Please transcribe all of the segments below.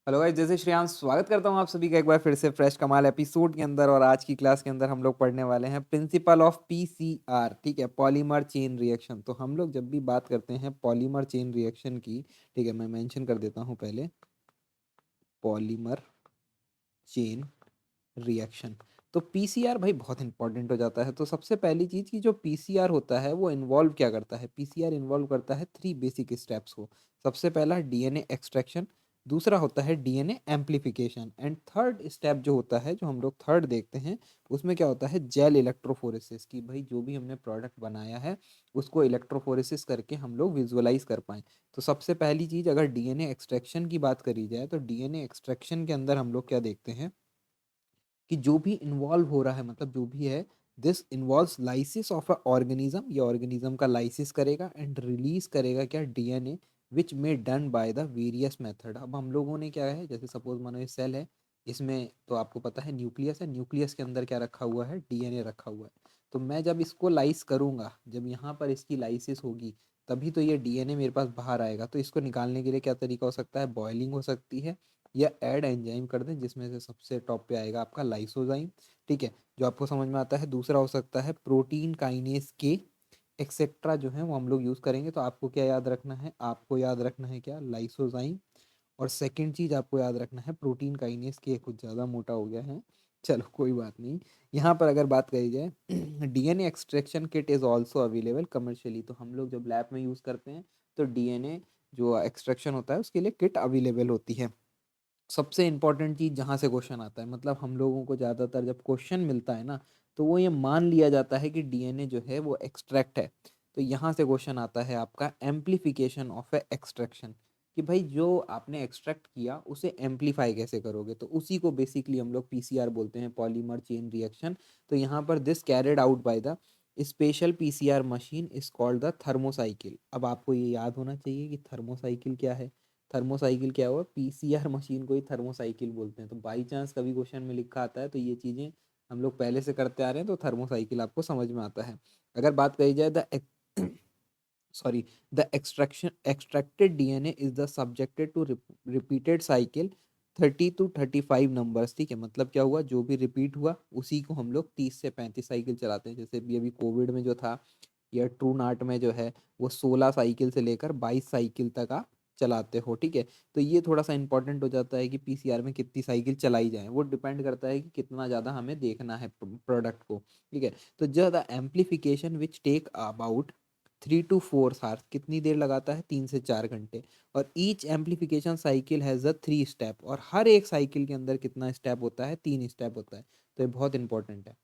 Hello guys, जैसे श्रेयांश स्वागत करता हूँ आप सभी का एक बार फिर से फ्रेश कमाल एपिसोड के अंदर। और आज की क्लास के अंदर हम लोग पढ़ने वाले हैं प्रिंसिपल ऑफ पीसीआर। ठीक है, पॉलीमर चेन रिएक्शन। तो हम लोग जब भी बात करते हैं पॉलीमर चेन रिएक्शन की, ठीक है, मैं मेंशन कर देता हूँ पहले पॉलीमर चेन रिएक्शन। तो पीसीआर भाई बहुत इंपॉर्टेंट हो जाता है। तो सबसे पहली चीज की जो पीसीआर होता है वो इन्वॉल्व क्या करता है, पीसीआर इन्वॉल्व करता है थ्री बेसिक स्टेप्स को। सबसे पहला डीएनए एक्सट्रैक्शन, दूसरा होता है DNA amplification, and third step जो होता है, जो हम लोग थर्ड देखते हैं, उसमें क्या होता है, जेल इलेक्ट्रोफोरेसिस। की भाई जो भी हमने प्रोडक्ट बनाया है उसको इलेक्ट्रोफोरेसिस करके हम लोग विजुअलाइज कर पाएं। तो सबसे पहली चीज अगर डीएनए एक्सट्रैक्शन की बात करी जाए तो डीएनए एक्सट्रैक्शन के अंदर हम लोग क्या देखते हैं कि जो भी इन्वॉल्व हो रहा है, मतलब जो भी है, this involves lysis of a organism, ये ऑर्गेनिज्म का लाइसिस करेगा एंड रिलीज करेगा क्या, DNA, which may done by the various method. अब हम लोगों ने क्या है, जैसे सपोज मानो ये सेल है, इसमें तो आपको पता है न्यूक्लियस है, न्यूक्लियस के अंदर क्या रखा हुआ है, डीएनए रखा हुआ है। तो मैं जब इसको लाइस करूंगा, जब यहाँ पर इसकी लाइसिस होगी, तभी तो ये डीएनए मेरे पास बाहर आएगा। तो इसको निकालने के लिए क्या तरीका हो सकता है, बॉइलिंग हो सकती है, या ऐड एंजाइम कर दें, जिसमें से सबसे टॉप पे आएगा आपका लाइसोजाइम। ठीक है, जो आपको समझ में आता है। दूसरा हो सकता है प्रोटीन काइनेज के एक्सेट्रा, जो है वो हम लोग यूज़ करेंगे। तो आपको क्या याद रखना है, आपको याद रखना है क्या, लाइसोजाइम। और सेकंड चीज आपको याद रखना है प्रोटीन काइनेज के, कुछ ज़्यादा मोटा हो गया है, चलो कोई बात नहीं। यहाँ पर अगर बात करी जाए DNA extraction kit is also available commercially. तो हम लोग जब लैब में यूज़ करते हैं तो डीएनए जो एक्सट्रैक्शन होता है उसके लिए किट अवेलेबल होती है। सबसे इम्पोर्टेंट चीज़ जहाँ से क्वेश्चन आता है, मतलब हम लोगों को ज़्यादातर जब क्वेश्चन मिलता है ना, तो वो ये मान लिया जाता है कि डीएनए जो है वो एक्सट्रैक्ट है। तो यहाँ से क्वेश्चन आता है आपका एम्प्लीफिकेशन ऑफ ए एक्सट्रैक्शन, कि भाई जो आपने एक्सट्रैक्ट किया उसे एम्प्लीफाई कैसे करोगे। तो उसी को बेसिकली हम लोग पीसीआर बोलते हैं, पॉलीमर चेन रिएक्शन। तो यहाँ पर this carried out by the special PCR machine is called the thermocycle. अब आपको ये याद होना चाहिए कि थर्मोसाइकिल क्या है। थर्मोसाइकिल क्या हुआ, पीसीआर मशीन को ही थर्मोसाइकिल बोलते हैं। तो बाई चांस कभी क्वेश्चन में लिखा आता है तो ये चीज़ें हम लोग पहले से करते आ रहे हैं, तो थर्मोसाइकिल आपको समझ में आता है। अगर बात करी जाए the sorry, the extracted DNA is the subjected to repeated cycle 30 to 35 numbers. ठीक है, मतलब क्या हुआ, जो भी रिपीट हुआ उसी को हम लोग 30 से 35 साइकिल चलाते हैं। जैसे अभी अभी कोविड में जो था, या ट्रू नाट में जो है, वो 16 साइकिल से लेकर 22 साइकिल तक आप चलाते हो। ठीक है, तो ये थोड़ा सा इंपॉर्टेंट हो जाता है कि पीसीआर में कितनी साइकिल चलाई जाए, वो डिपेंड करता है कि कितना ज़्यादा हमें देखना है प्रोडक्ट को। ठीक है, तो जो the amplification which take about 3 to 4 hours, कितनी देर लगाता है, 3 से 4 घंटे। और each amplification cycle has a 3 step, और हर एक साइकिल के अंदर कितना स्टेप होता है, 3 स्टेप होता है। तो ये बहुत इंपॉर्टेंट है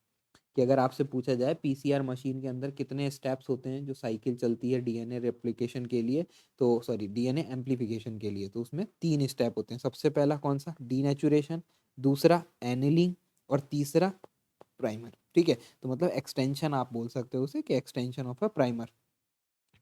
कि अगर आपसे पूछा जाए पीसीआर मशीन के अंदर कितने स्टेप्स होते हैं जो साइकिल चलती है डीएनए रेप्लिकेशन के लिए, तो सॉरी डीएनए एम्प्लीफिकेशन के लिए, तो उसमें 3 स्टेप होते हैं। सबसे पहला कौन सा, डीनेचुरेशन, दूसरा एनिलिंग, और तीसरा प्राइमर। ठीक है, तो मतलब एक्सटेंशन आप बोल सकते हो उसे, कि extension of a primer.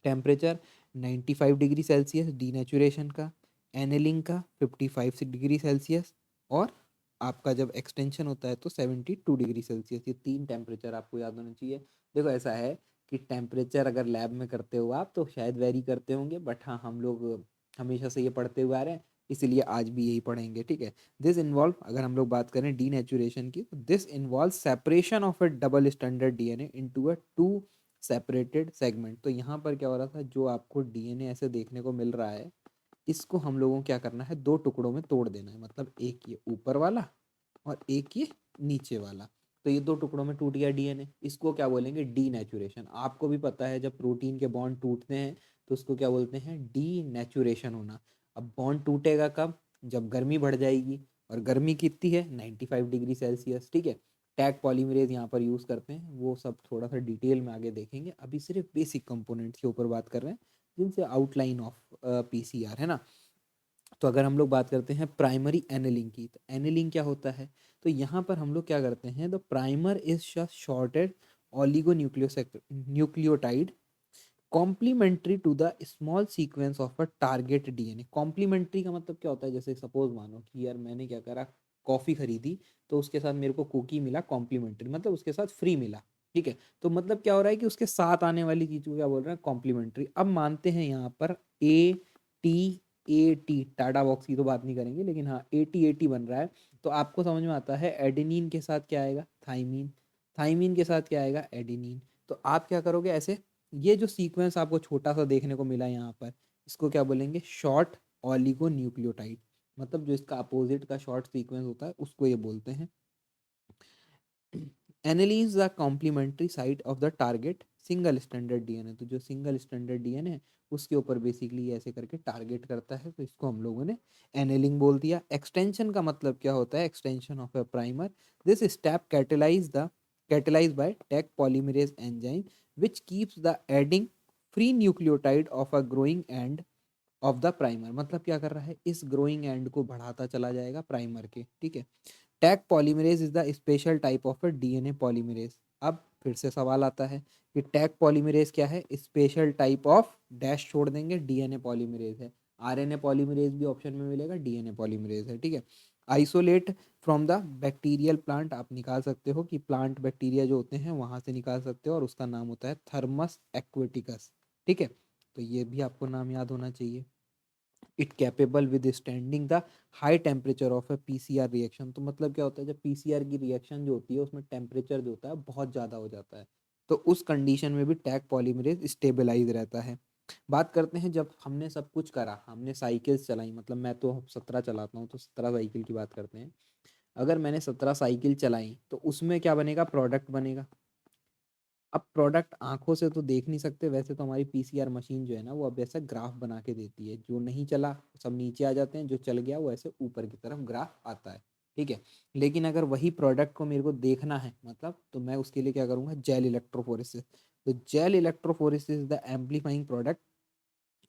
Temperature 95 degree Celsius denaturation का, एनेलिंग का 55 डिग्री सेल्सियस, और आपका जब एक्सटेंशन होता है तो 72 डिग्री सेल्सियस। ये 3 टेम्परेचर आपको याद होना चाहिए। देखो ऐसा है कि टेम्परेचर अगर लैब में करते हो आप तो शायद वेरी करते होंगे, बट हाँ हम लोग हमेशा से ये पढ़ते हुए आ रहे हैं, इसीलिए आज भी यही पढ़ेंगे। ठीक है, दिस इन्वॉल्व, अगर हम लोग बात करें डीनेचुरेशन की, तो this involve separation of a double standard DNA into a to separated segment. तो यहाँ पर क्या हो रहा था, जो आपको डीएनए ऐसे देखने को मिल रहा है, इसको हम लोगों को क्या करना है, 2 टुकड़ों में तोड़ देना है। मतलब एक ये ऊपर वाला और एक ये नीचे वाला। तो ये 2 टुकड़ों में टूट गया डीएनए, इसको क्या बोलेंगे, डीनेचुरेशन। आपको भी पता है जब प्रोटीन के बॉन्ड टूटते हैं तो उसको क्या बोलते हैं, डीनेचुरेशन होना। अब बॉन्ड टूटेगा कब, जब गर्मी बढ़ जाएगी, और गर्मी कितनी है, 95 डिग्री सेल्सियस। ठीक है, टैग पॉलीमरेज यहाँ पर यूज़ करते हैं, वो सब थोड़ा सा डिटेल में आगे देखेंगे। अभी सिर्फ बेसिक कंपोनेंट्स के ऊपर बात कर रहे हैं, जिनसे आउटलाइन ऑफ पीसीआर है ना। तो अगर हम लोग बात करते हैं प्राइमरी एनेलिंग की, तो एनेलिंग क्या होता है, तो यहाँ पर हम लोग क्या करते हैं, the primer is shorted oligo nucleotide complementary to the small sequence of a target DNA. Complementary का मतलब क्या होता है, जैसे सपोज मानो कि यार मैंने क्या करा, कॉफ़ी खरीदी, तो उसके साथ मेरे को कुकी मिला कॉम्प्लीमेंट्री, मतलब उसके साथ फ्री मिला। ठीक है, तो मतलब क्या हो रहा है कि उसके साथ आने वाली चीज़ को क्या बोल रहे हैं, कॉम्प्लीमेंट्री। अब मानते हैं यहाँ पर A T AT, TATA box की तो बात नहीं करेंगे, लेकिन हाँ AT बन रहा है, तो आपको समझ में आता है एडेनिन के साथ क्या आएगा, थाइमीन, थाइमीन के साथ क्या आएगा, एडेनिन। तो आप क्या करोगे ऐसे, ये जो सीक्वेंस आपको छोटा सा देखने को मिला यहाँ पर, इसको क्या बोलेंगे, शॉर्ट ऑलिगो न्यूक्लियोटाइड, मतलब जो इसका अपोजिट का शॉर्ट सीक्वेंस होता है उसको ये बोलते हैं। Annealing the complementary site of the target single standard DNA, तो जो सिंगल स्टैंडर्ड डीएनए है उसके ऊपर बेसिकली ऐसे करके टारगेट करता है, तो इसको हम लोगों ने एनेलिंग बोल दिया। एक्सटेंशन का मतलब क्या होता है, extension of a primer, this step catalyzed by Taq polymerase enzyme which keeps the adding free nucleotide of a growing end of the primer, मतलब क्या कर रहा है, इस ग्रोइंग एंड को बढ़ाता चला जाएगा प्राइमर के, ठीक है। Tag polymerase is the special type of a DNA polymerase. अब फिर से सवाल आता है कि टैग पॉलीमरेज क्या है, स्पेशल टाइप ऑफ डैश छोड़ देंगे, डीएनए पॉलीमरेज है। आरएनए पॉलीमरेज भी ऑप्शन में मिलेगा, डीएनए पॉलीमरेज है, ठीक है। Isolate from the bacterial plant, आप निकाल सकते हो कि प्लांट बैक्टीरिया जो होते हैं वहां से निकाल सकते हो, और उसका नाम होता है थर्मस एक्वेटिकस, ठीक है। तो ये भी आपको नाम याद होना चाहिए। It capable with standing the high temperature of A PCR reaction, तो मतलब क्या होता है, जब पीसीआर की रिएक्शन जो होती है उसमें टेम्परेचर जो होता है बहुत ज़्यादा हो जाता है, तो उस कंडीशन में भी टैग पॉलीमरेज स्टेबलाइज रहता है। बात करते हैं जब हमने सब कुछ करा, हमने साइकिल्स चलाई, मतलब मैं तो 17 चलाता हूँ, तो 17 साइकिल की बात करते हैं। अगर मैंने 17 साइकिल चलाई तो उसमें क्या बनेगा, प्रोडक्ट बनेगा। अब प्रोडक्ट आंखों से तो देख नहीं सकते, वैसे तो हमारी पीसीआर मशीन जो है ना वो अब ऐसा ग्राफ बना के देती है, जो नहीं चला सब नीचे आ जाते हैं, जो चल गया वो ऐसे ऊपर की तरफ ग्राफ आता है, ठीक है। लेकिन अगर वही प्रोडक्ट को मेरे को देखना है, मतलब तो मैं उसके लिए क्या करूँगा, जेल इलेक्ट्रोफोरेसिस। तो gel electrophoresis the amplifying product,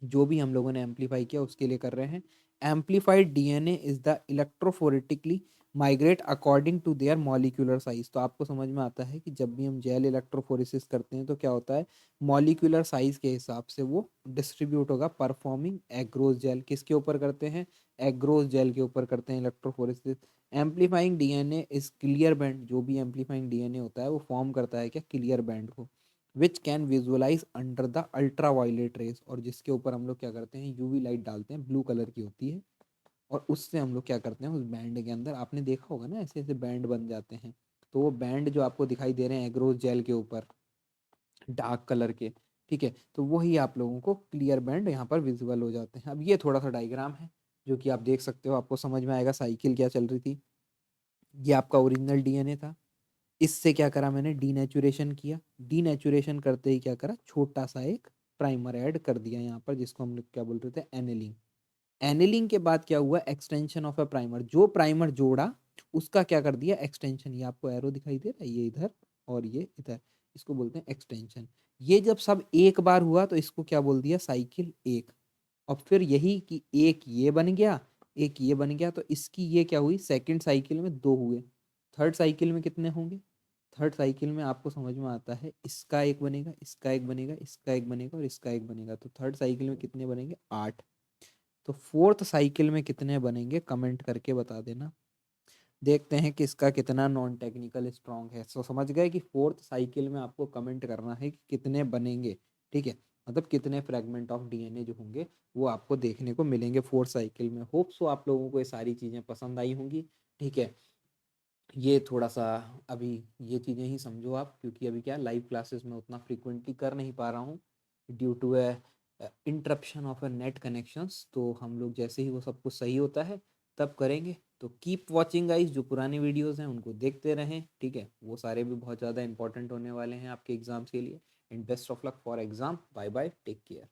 जो भी हम लोगों ने एम्पलीफाई किया उसके लिए कर रहे हैं। Amplified DNA is the electrophoretically migrate according to their molecular size, तो आपको समझ में आता है कि जब भी हम जेल इलेक्ट्रोफोरेसिस करते हैं तो क्या होता है, मॉलिक्यूलर साइज के हिसाब से वो डिस्ट्रीब्यूट होगा। परफॉर्मिंग एग्रोस जेल, किसके ऊपर करते हैं, एग्रोस जेल के ऊपर करते हैं electrophoresis. Amplifying DNA is clear band, जो भी एम्पलीफाइंग डीएनए होता है वो फॉर्म करता है क्या, क्लियर बैंड को, which can visualise under the ultra violet rays, और जिसके ऊपर हम लोग क्या करते हैं, यूवी लाइट डालते हैं, ब्लू कलर की होती है, और उससे हम लोग क्या करते हैं, उस बैंड के अंदर आपने देखा होगा ना ऐसे ऐसे बैंड बन जाते हैं, तो वो बैंड जो आपको दिखाई दे रहे हैं एग्रोस जेल के ऊपर डार्क कलर के, ठीक है, तो वही आप लोगों को क्लियर बैंड यहाँ पर विजुअल हो जाते हैं। अब ये थोड़ा सा डायग्राम है जो कि आप देख सकते हो, आपको समझ में आएगा साइकिल क्या चल रही थी। ये आपका ओरिजिनल डीएनए था, इससे क्या करा मैंने, डीनेचुरेशन किया, डीनेचुरेशन करते ही क्या करा, छोटा सा एक प्राइमर ऐड कर दिया यहाँ पर, जिसको हम लोग क्या बोल रहे थे, एनिलिंग। एनिलिंग के बाद क्या हुआ, एक्सटेंशन ऑफ अ प्राइमर, जो प्राइमर जोड़ा उसका क्या कर दिया, एक्सटेंशन। ये आपको एरो दिखाई दे रहा है, ये इधर और ये इधर, इसको बोलते हैं एक्सटेंशन। ये जब सब एक बार हुआ तो इसको क्या बोल दिया, साइकिल एक। और फिर यही कि एक ये बन गया, एक ये बन गया, तो इसकी ये क्या हुई, सेकंड साइकिल में दो हुए। थर्ड साइकिल में कितने होंगे, थर्ड साइकिल में आपको समझ में आता है, इसका एक बनेगा, इसका एक बनेगा, इसका एक बनेगा और इसका एक बनेगा, तो थर्ड साइकिल में कितने बनेंगे, 8। तो फोर्थ साइकिल में कितने बनेंगे, कमेंट करके बता देना। देखते हैं कि इसका कितना नॉन टेक्निकल स्ट्रॉन्ग है। सो समझ गए कि फोर्थ साइकिल में आपको कमेंट करना है कि कितने बनेंगे, ठीक है, मतलब कितने फ्रेगमेंट ऑफ डीएनए जो होंगे वो आपको देखने को मिलेंगे फोर्थ साइकिल में। होप सो आप लोगों को ये सारी चीज़ें पसंद आई होंगी, ठीक है। ये थोड़ा सा अभी ये चीज़ें ही समझो आप, क्योंकि अभी क्या लाइव क्लासेस में उतना फ्रिक्वेंटली कर नहीं पा रहा हूँ due to a interruption of a net connections, तो हम लोग जैसे ही वो सब कुछ सही होता है तब करेंगे। तो कीप वॉचिंग गाइस, जो पुराने वीडियोस हैं उनको देखते रहें, ठीक है, वो सारे भी बहुत ज़्यादा इंपॉर्टेंट होने वाले हैं आपके एग्जाम्स के लिए। And best of luck for exam, bye bye, take care.